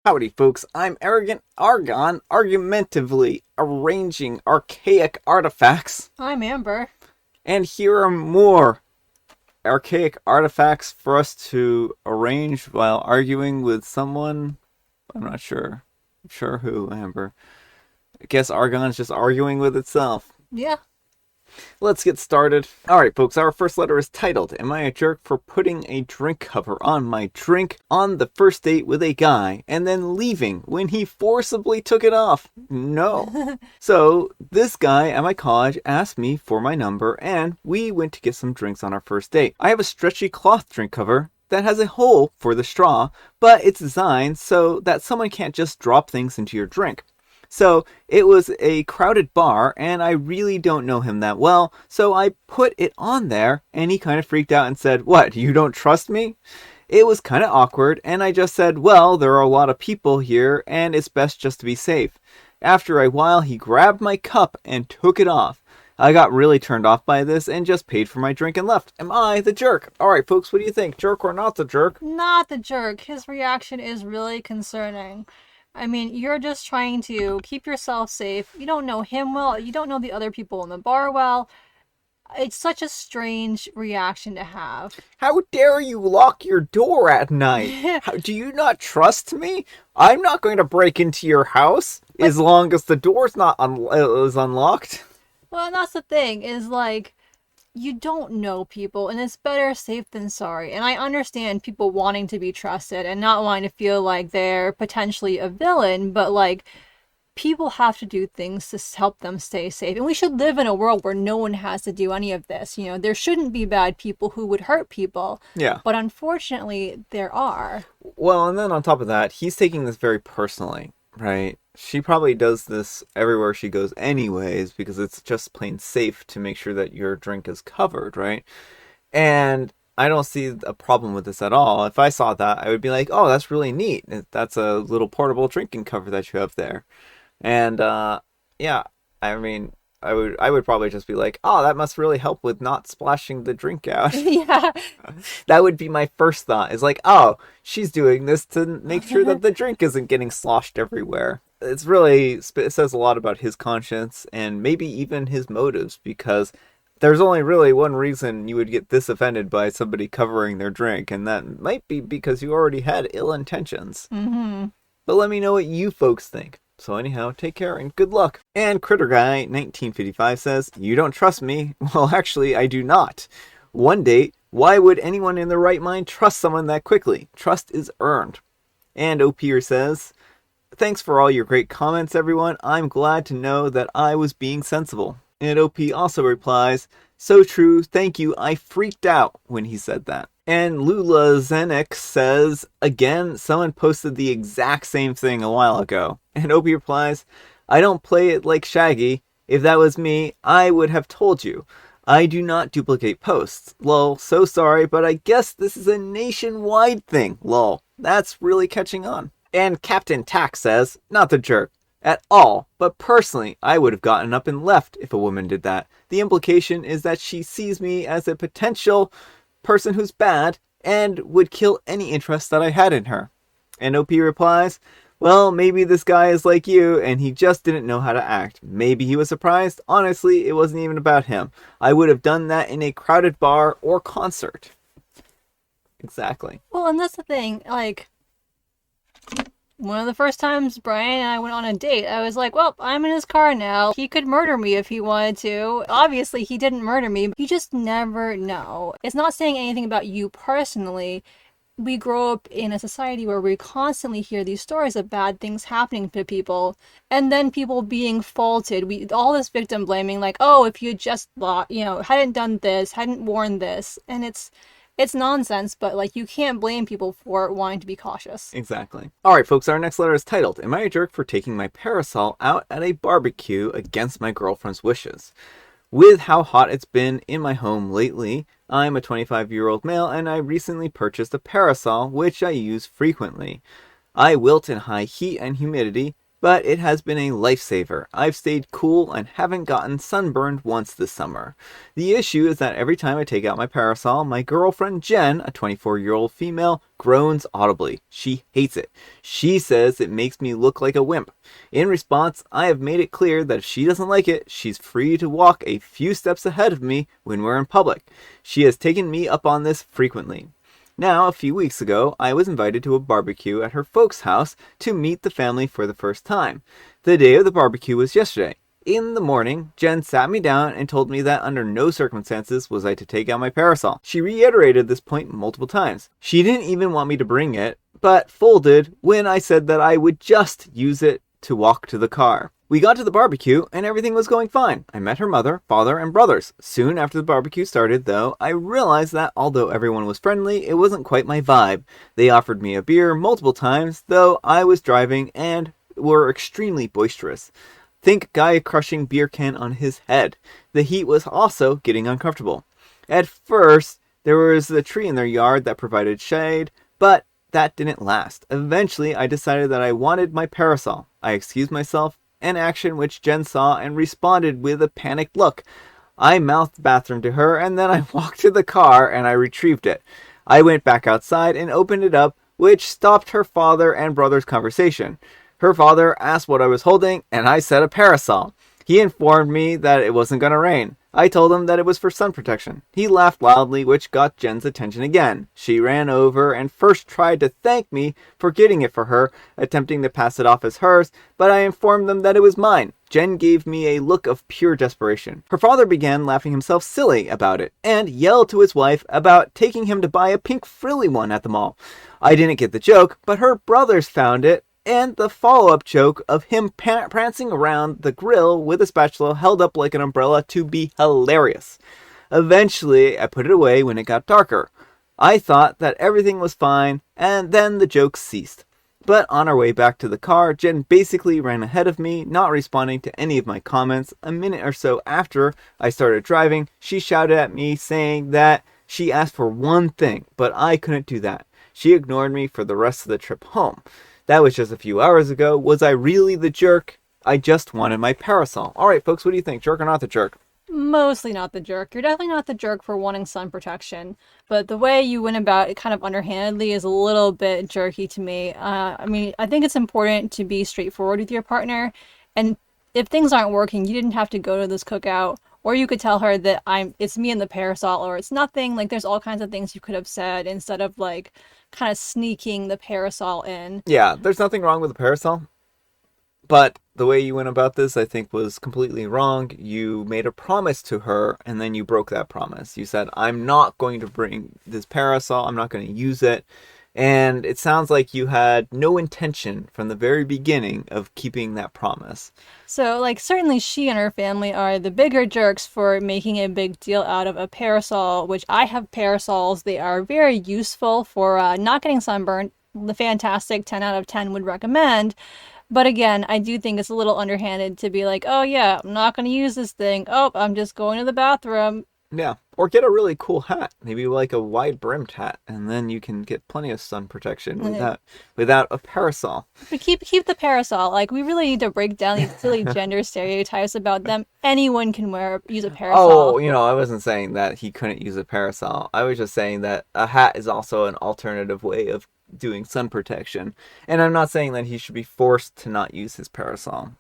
Howdy, folks. I'm Arrogant Argon, argumentatively arranging archaic artifacts. I'm Amber. And here are more archaic artifacts for us to arrange while arguing with someone. I'm not sure. I'm sure who, Amber. I guess Argon's just arguing with itself. Yeah. Let's get started. Alright, folks, our first letter is titled, Am I a Jerk for Putting a Drink Cover on My Drink on the First Date with a Guy and then leaving when he forcibly took it off? No. So, this guy at my college asked me for my number and we went to get some drinks on our first date. I have a stretchy cloth drink cover that has a hole for the straw, but it's designed so that someone can't just drop things into your drink. So it was a crowded bar and I really don't know him that well, so I put it on there and he kind of freaked out and said, "What, you don't trust me?" It was kind of awkward and I just said, "Well, there are a lot of people here and it's best just to be safe." After a while he grabbed my cup and took it off. I got really turned off by this and just paid for my drink and left. Am I the jerk? Alright folks, what do you think? Jerk or not the jerk? Not the jerk. His reaction is really concerning. I mean, you're just trying to keep yourself safe. You don't know him well. You don't know the other people in the bar well. It's such a strange reaction to have. How dare you lock your door at night? Do you not trust me? I'm not going to break into your house as long as the door's not is unlocked. Well, that's the thing, is like, you don't know people, and it's better safe than sorry. And I understand people wanting to be trusted and not wanting to feel like they're potentially a villain, but like, people have to do things to help them stay safe. And we should live in a world where no one has to do any of this. You know, there shouldn't be bad people who would hurt people. Yeah. But unfortunately, there are. Well, and then on top of that, he's taking this very personally, right? She probably does this everywhere she goes anyways, because it's just plain safe to make sure that your drink is covered, right? And I don't see a problem with this at all. If I saw that, I would be like, oh, that's really neat. That's a little portable drinking cover that you have there. And, yeah, I mean, I would probably just be like, oh, that must really help with not splashing the drink out. Yeah. That would be my first thought, is like, oh, she's doing this to make sure that the drink isn't getting sloshed everywhere. It says a lot about his conscience and maybe even his motives, because there's only really one reason you would get this offended by somebody covering their drink, and that might be because you already had ill intentions. Mm-hmm. But let me know what you folks think. So anyhow, take care and good luck. And Critter Guy 1955 says, You don't trust me? Well, actually, I do not. One date, why would anyone in their right mind trust someone that quickly? Trust is earned. And Opier says, Thanks for all your great comments, everyone. I'm glad to know that I was being sensible. And OP also replies, So true, thank you, I freaked out when he said that. And Lula Zenek says, Again, someone posted the exact same thing a while ago. And OP replies, I don't play it like Shaggy. If that was me, I would have told you. I do not duplicate posts. Lol, so sorry, but I guess this is a nationwide thing. Lol, that's really catching on. And Captain Tack says, Not the jerk at all, but personally, I would have gotten up and left if a woman did that. The implication is that she sees me as a potential person who's bad and would kill any interest that I had in her. And OP replies, Well, maybe this guy is like you and he just didn't know how to act. Maybe he was surprised. Honestly, it wasn't even about him. I would have done that in a crowded bar or concert. Exactly. Well, and that's the thing, like, one of the first times Brian and I went on a date, I was like, well, I'm in his car now. He could murder me if he wanted to. Obviously, he didn't murder me. You just never know. It's not saying anything about you personally. We grow up in a society where we constantly hear these stories of bad things happening to people, and then people being faulted. All this victim blaming, like, oh, if you just, hadn't done this, hadn't worn this, and it's nonsense, but like, you can't blame people for wanting to be cautious. Exactly. Alright folks, our next letter is titled, Am I a jerk for taking my parasol out at a barbecue against my girlfriend's wishes? With how hot it's been in my home lately, I'm a 25-year-old male and I recently purchased a parasol which I use frequently. I wilt in high heat and humidity, but it has been a lifesaver. I've stayed cool and haven't gotten sunburned once this summer. The issue is that every time I take out my parasol, my girlfriend Jen, a 24-year-old female, groans audibly. She hates it. She says it makes me look like a wimp. In response, I have made it clear that if she doesn't like it, she's free to walk a few steps ahead of me when we're in public. She has taken me up on this frequently. Now, a few weeks ago, I was invited to a barbecue at her folks' house to meet the family for the first time. The day of the barbecue was yesterday. In the morning, Jen sat me down and told me that under no circumstances was I to take out my parasol. She reiterated this point multiple times. She didn't even want me to bring it, but folded when I said that I would just use it to walk to the car. We got to the barbecue and everything was going fine. I met her mother, father, and brothers. Soon after the barbecue started, though, I realized that although everyone was friendly, it wasn't quite my vibe. They offered me a beer multiple times, though I was driving, and were extremely boisterous. Think guy crushing beer can on his head. The heat was also getting uncomfortable. At first, there was a tree in their yard that provided shade, but that didn't last. Eventually, I decided that I wanted my parasol. I excused myself, an action which Jen saw and responded with a panicked look. I mouthed bathroom to her, and then I walked to the car and I retrieved it. I went back outside and opened it up, which stopped her father and brother's conversation. Her father asked what I was holding, and I said a parasol. He informed me that it wasn't going to rain. I told him that it was for sun protection. He laughed loudly, which got Jen's attention again. She ran over and first tried to thank me for getting it for her, attempting to pass it off as hers, but I informed them that it was mine. Jen gave me a look of pure desperation. Her father began laughing himself silly about it, and yelled to his wife about taking him to buy a pink frilly one at the mall. I didn't get the joke, but her brothers found it, and the follow-up joke of him prancing around the grill with a spatula held up like an umbrella to be hilarious. Eventually, I put it away when it got darker. I thought that everything was fine, and then the jokes ceased. But on our way back to the car, Jen basically ran ahead of me, not responding to any of my comments. A minute or so after I started driving, she shouted at me saying that she asked for one thing, but I couldn't do that. She ignored me for the rest of the trip home. That was just a few hours ago. Was I really the jerk? I just wanted my parasol. Alright, folks, what do you think? Jerk or not the jerk? Mostly not the jerk. You're definitely not the jerk for wanting sun protection. But the way you went about it kind of underhandedly is a little bit jerky to me. I think it's important to be straightforward with your partner. And if things aren't working, you didn't have to go to this cookout. Or you could tell her that it's me and the parasol, or it's nothing. Like, there's all kinds of things you could have said instead of, like, kind of sneaking the parasol in. Yeah, there's nothing wrong with the parasol. But the way you went about this, I think, was completely wrong. You made a promise to her, and then you broke that promise. You said, I'm not going to bring this parasol. I'm not going to use it. And it sounds like you had no intention from the very beginning of keeping that promise. So, like, certainly she and her family are the bigger jerks for making a big deal out of a parasol, which I have parasols. They are very useful for not getting sunburned. The fantastic 10 out of 10 would recommend. But again, I do think it's a little underhanded to be like, oh yeah, I'm not going to use this thing. Oh, I'm just going to the bathroom. Yeah, or get a really cool hat, maybe like a wide-brimmed hat, and then you can get plenty of sun protection without a parasol. But keep the parasol. Like, we really need to break down these silly gender stereotypes about them. Anyone can use a parasol. Oh, I wasn't saying that he couldn't use a parasol. I was just saying that a hat is also an alternative way of doing sun protection, and I'm not saying that he should be forced to not use his parasol.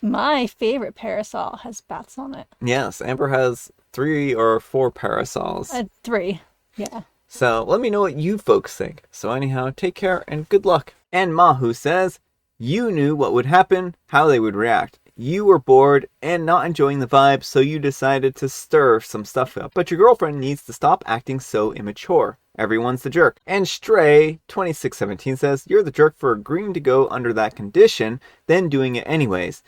My favorite parasol has bats on it. Yes, Amber has 3 or 4 parasols. 3, yeah. So let me know what you folks think. So anyhow, take care and good luck. And Mahu says, you knew what would happen, how they would react. You were bored and not enjoying the vibe, so you decided to stir some stuff up. But your girlfriend needs to stop acting so immature. Everyone's the jerk. And Stray 2617 says, you're the jerk for agreeing to go under that condition, then doing it anyways.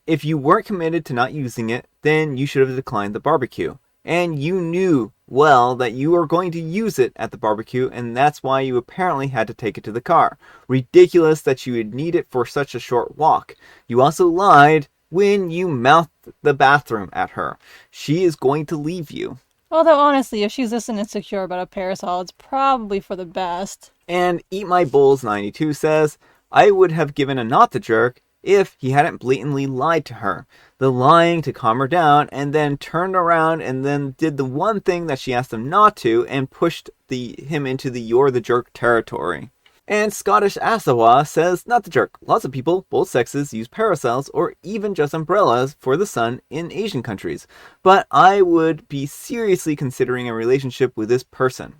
If you weren't committed to not using it, then you should have declined the barbecue. And you knew well that you were going to use it at the barbecue, and that's why you apparently had to take it to the car. Ridiculous that you would need it for such a short walk. You also lied when you mouthed the bathroom at her. She is going to leave you. Although, honestly, if she's this insecure about a parasol, it's probably for the best. And Eat My Bulls 92 says, I would have given a not the jerk if he hadn't blatantly lied to her. The lying to calm her down, and then turned around and then did the one thing that she asked him not to and pushed him into the you're the jerk territory. And Scottish Asawa says, not the jerk. Lots of people, both sexes, use parasols or even just umbrellas for the sun in Asian countries. But I would be seriously considering a relationship with this person.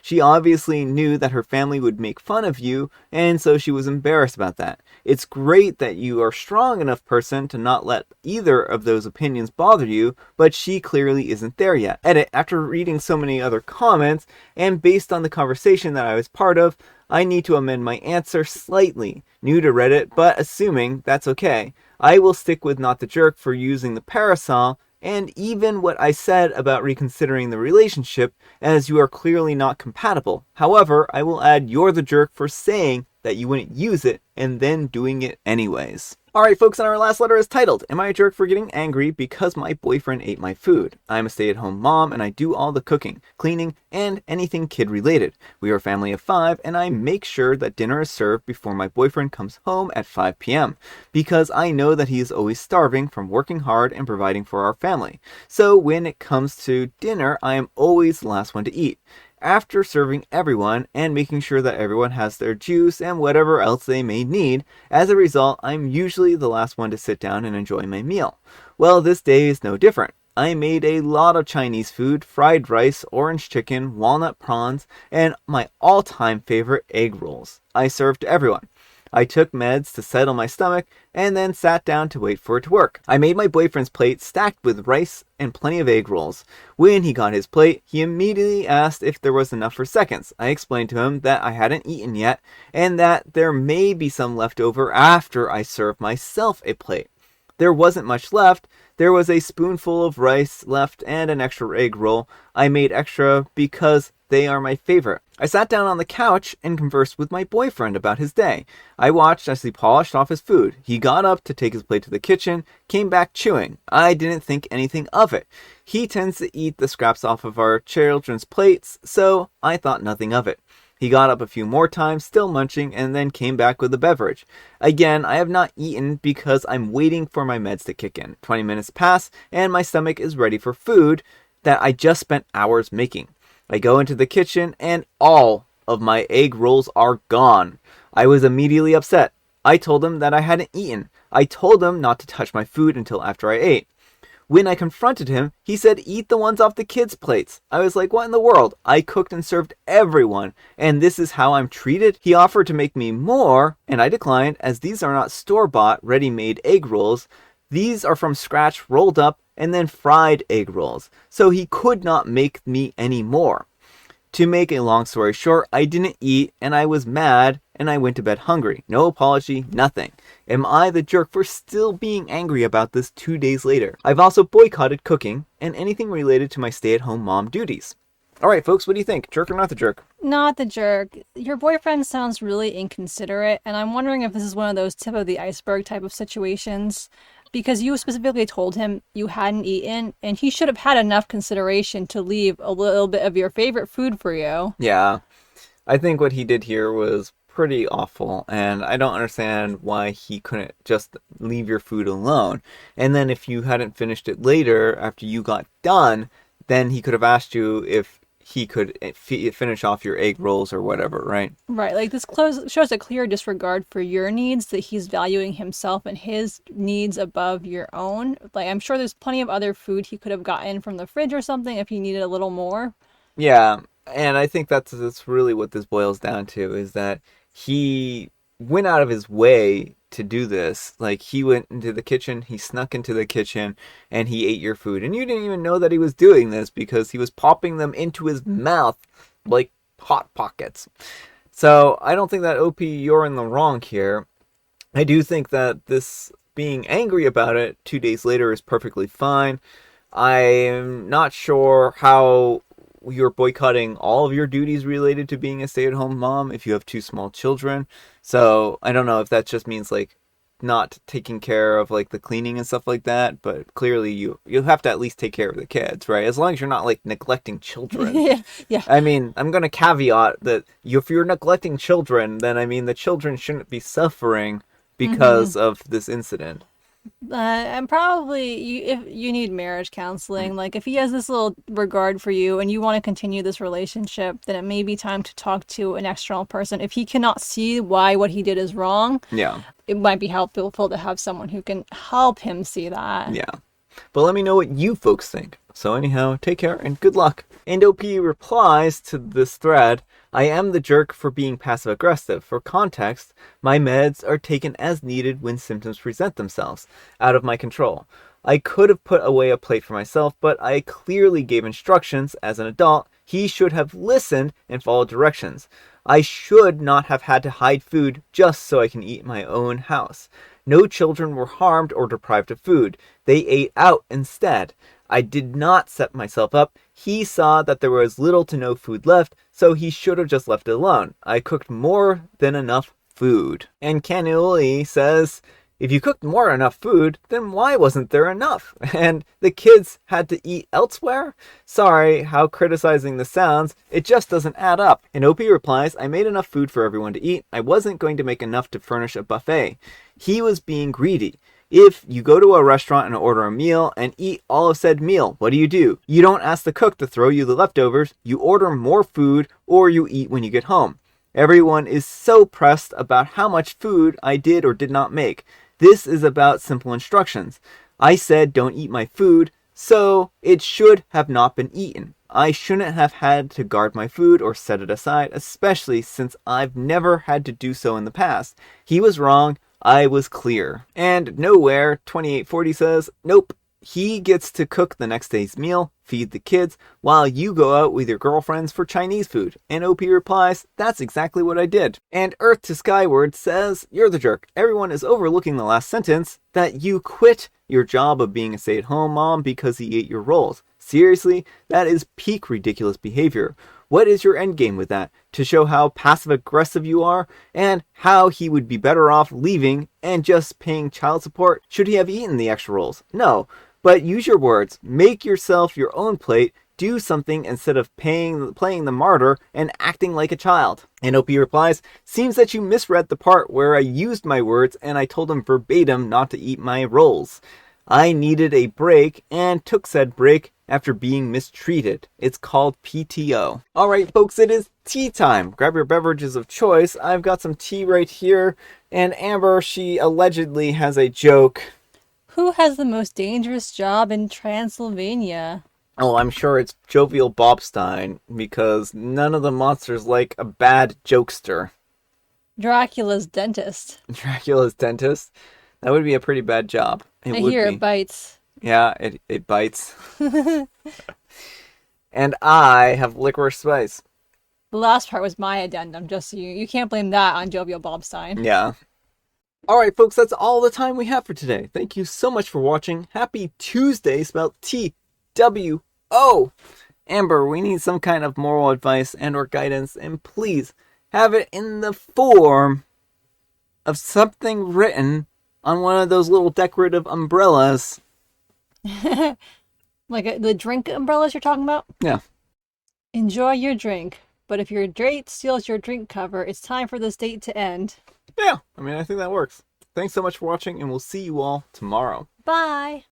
She obviously knew that her family would make fun of you, and so she was embarrassed about that. It's great that you are a strong enough person to not let either of those opinions bother you, but she clearly isn't there yet. Edit, after reading so many other comments, and based on the conversation that I was part of, I need to amend my answer slightly. New to Reddit, but assuming that's okay. I will stick with not the jerk for using the parasol, and even what I said about reconsidering the relationship, as you are clearly not compatible. However, I will add you're the jerk for saying that you wouldn't use it and then doing it anyways. Alright folks, and our last letter is titled, Am I a jerk for getting angry because my boyfriend ate my food? I'm a stay-at-home mom and I do all the cooking, cleaning, and anything kid-related. We are a family of 5 and I make sure that dinner is served before my boyfriend comes home at 5 p.m. because I know that he is always starving from working hard and providing for our family. So when it comes to dinner, I am always the last one to eat. After serving everyone and making sure that everyone has their juice and whatever else they may need, as a result, I'm usually the last one to sit down and enjoy my meal. Well, this day is no different. I made a lot of Chinese food, fried rice, orange chicken, walnut prawns, and my all-time favorite egg rolls. I served to everyone. I took meds to settle my stomach and then sat down to wait for it to work. I made my boyfriend's plate stacked with rice and plenty of egg rolls. When he got his plate, he immediately asked if there was enough for seconds. I explained to him that I hadn't eaten yet and that there may be some left over after I served myself a plate. There wasn't much left. There was a spoonful of rice left and an extra egg roll. I made extra because they are my favorite. I sat down on the couch and conversed with my boyfriend about his day. I watched as he polished off his food. He got up to take his plate to the kitchen, came back chewing. I didn't think anything of it. He tends to eat the scraps off of our children's plates, so I thought nothing of it. He got up a few more times, still munching, and then came back with a beverage. Again, I have not eaten because I'm waiting for my meds to kick in. 20 minutes pass, and my stomach is ready for food that I just spent hours making. I go into the kitchen, and all of my egg rolls are gone. I was immediately upset. I told him that I hadn't eaten. I told him not to touch my food until after I ate. When I confronted him, he said, eat the ones off the kids' plates. I was like, what in the world? I cooked and served everyone, and this is how I'm treated? He offered to make me more, and I declined, as these are not store-bought, ready-made egg rolls. These are from scratch, rolled up, and then fried egg rolls. So he could not make me any more. To make a long story short, I didn't eat, and I was mad, and I went to bed hungry. No apology, nothing. Am I the jerk for still being angry about this 2 days later? I've also boycotted cooking and anything related to my stay-at-home mom duties. Alright folks, what do you think? Jerk or not the jerk? Not the jerk. Your boyfriend sounds really inconsiderate, and I'm wondering if this is one of those tip of the iceberg type of situations. Because you specifically told him you hadn't eaten, and he should have had enough consideration to leave a little bit of your favorite food for you. Yeah, I think what he did here was pretty awful, and I don't understand why he couldn't just leave your food alone. And then if you hadn't finished it later, after you got done, then he could have asked you if he could finish off your egg rolls or whatever, right? Right, like this shows a clear disregard for your needs, that he's valuing himself and his needs above your own. Like, I'm sure there's plenty of other food he could have gotten from the fridge or something if he needed a little more. Yeah, and I think that's really what this boils down to, is that he went out of his way to do this. Like, he went into the kitchen, he snuck into the kitchen, and he ate your food. And you didn't even know that he was doing this because he was popping them into his mouth like Hot Pockets. So I don't think that OP, you're in the wrong here. I do think that this being angry about it 2 days later is perfectly fine. I'm not sure how you're boycotting all of your duties related to being a stay-at-home mom if you have 2 small children. So I don't know if that just means like not taking care of like the cleaning and stuff like that, but clearly you have to at least take care of the kids, right? As long as you're not like neglecting children. Yeah. I mean, I'm going to caveat that if you're neglecting children, then I mean the children shouldn't be suffering because of this incident. And probably if you need marriage counseling, like if he has this little regard for you and you want to continue this relationship, then it may be time to talk to an external person. If he cannot see why what he did is wrong, Yeah. it might be helpful to have someone who can help him see that. Yeah. But let me know what you folks think. So anyhow, take care and good luck. And OP replies to this thread, I am the jerk for being passive aggressive. For context, my meds are taken as needed when symptoms present themselves, out of my control. I could have put away a plate for myself, but I clearly gave instructions as an adult. He should have listened and followed directions. I should not have had to hide food just so I can eat in my own house. No children were harmed or deprived of food. They ate out instead. I did not set myself up. He saw that there was little to no food left, so he should have just left it alone. I cooked more than enough food. And Canuli says, if you cooked more than enough food, then why wasn't there enough? And the kids had to eat elsewhere? Sorry how criticizing this sounds, it just doesn't add up. And OP replies, I made enough food for everyone to eat. I wasn't going to make enough to furnish a buffet. He was being greedy. If you go to a restaurant and order a meal and eat all of said meal, what do? You don't ask the cook to throw you the leftovers, you order more food, or you eat when you get home. Everyone is so pressed about how much food I did or did not make. This is about simple instructions. I said don't eat my food, so it should have not been eaten. I shouldn't have had to guard my food or set it aside, especially since I've never had to do so in the past. He was wrong. I was clear. And Nowhere 2840 says, nope, he gets to cook the next day's meal, feed the kids, while you go out with your girlfriends for Chinese food. And OP replies, that's exactly what I did. And Earth to Skyward says, you're the jerk. Everyone is overlooking the last sentence, that you quit your job of being a stay-at-home mom because he ate your rolls. Seriously, that is peak ridiculous behavior. What is your end game with that? To show how passive aggressive you are and how he would be better off leaving and just paying child support? Should he have eaten the extra rolls? No, but use your words. Make yourself your own plate. Do something instead of playing the martyr and acting like a child. And OP replies, seems that you misread the part where I used my words and I told him verbatim not to eat my rolls. I needed a break and took said break after being mistreated. It's called PTO. Alright folks, it is tea time. Grab your beverages of choice. I've got some tea right here. And Amber, she allegedly has a joke. Who has the most dangerous job in Transylvania? Oh, I'm sure it's Jovial Bobstein, because none of the monsters like a bad jokester. Dracula's dentist. Dracula's dentist? That would be a pretty bad job. I hear it bites. Yeah, it bites. And I have licorice spice. The last part was my addendum, just so you can't blame that on Jovial Bobstein. Yeah. Alright folks, that's all the time we have for today. Thank you so much for watching. Happy Tuesday, spelled T-W-O. Amber, we need some kind of moral advice and or guidance, and please have it in the form of something written on one of those little decorative umbrellas. Like the drink umbrellas you're talking about? Yeah. Enjoy your drink, but if your date steals your drink cover, it's time for this date to end. Yeah, I mean, I think that works. Thanks so much for watching, and we'll see you all tomorrow. Bye!